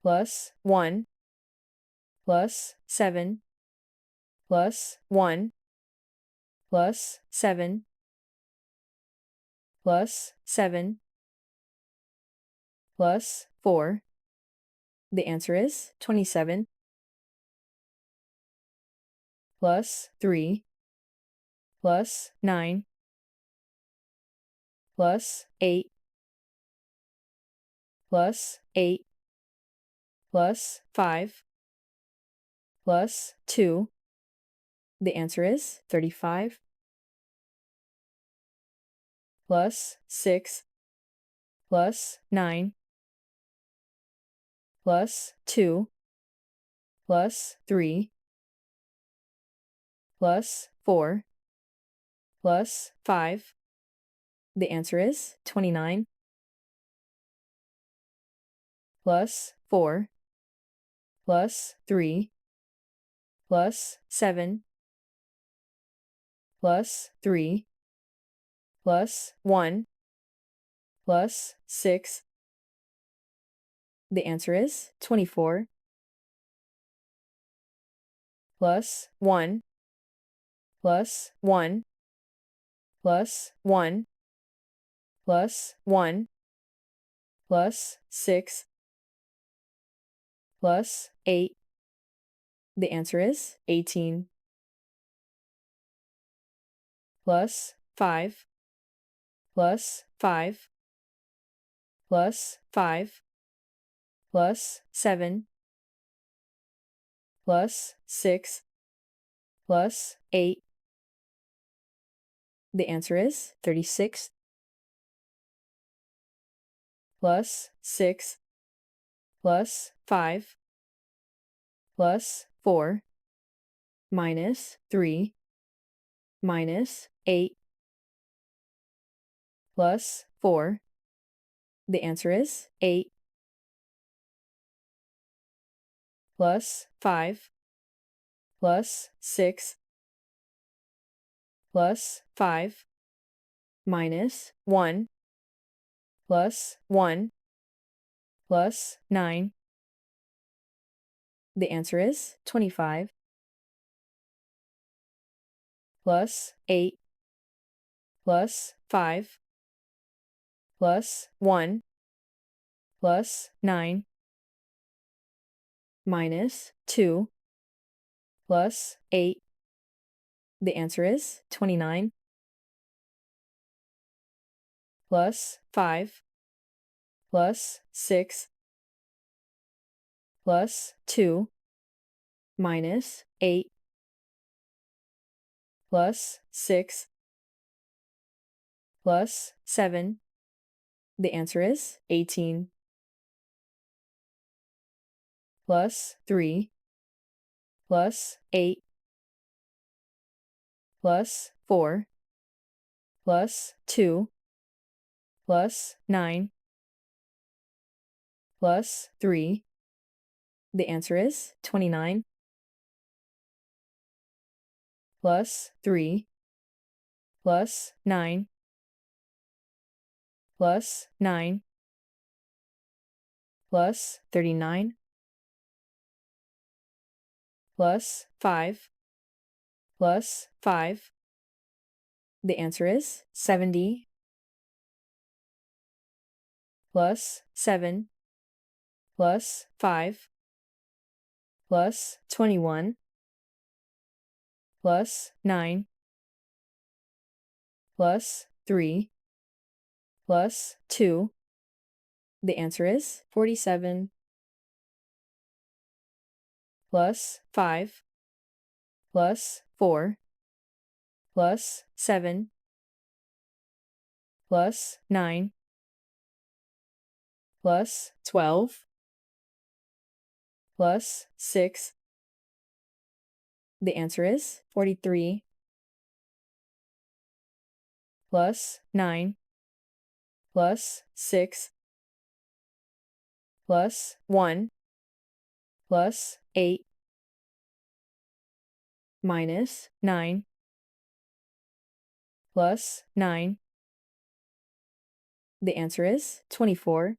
plus 1 plus 7 plus 1 plus 7 plus 7 plus 4. The answer is 27. Plus 3 plus 9 plus 8 plus 8 plus 5 plus 2. The answer is 35. Plus 6 plus 9 plus 2 plus 3 plus 4 plus 5. The answer is 29. Plus 4 plus 3 plus 7 plus 3 plus 1 plus 6. The answer is 24. Plus 1 plus 1 plus 1 plus 1 plus 6 plus 8. The answer is 18. Plus 5 plus 5 plus 5 plus 7 plus 6 plus 8. The answer is 36. Plus 6 plus 5 plus 4 minus 3 minus 8 plus 4. The answer is 8. Plus 5 plus 6 plus 5 minus 1 plus 1 plus 9. The answer is 25. Plus 8 plus 5 plus 1 plus 9 minus 2 plus 8. The answer is 29. Plus 5 plus 6 plus 2 minus 8 plus 6 plus 7. The answer is 18. Plus 3 plus 8 plus 4 plus 2 plus 9 plus 3. The answer is 29. Plus 3 plus 9 plus 9 plus 39 plus 5 plus 5. The answer is 70. Plus 7 plus 5 plus 21 plus 9 plus 3 plus 2. The answer is 47. Plus 5 plus 4 plus 7 plus 9 plus 12 plus 6. The answer is 43. Plus 9 plus 6 plus 1 plus 8 minus 9 plus 9. The answer is 24.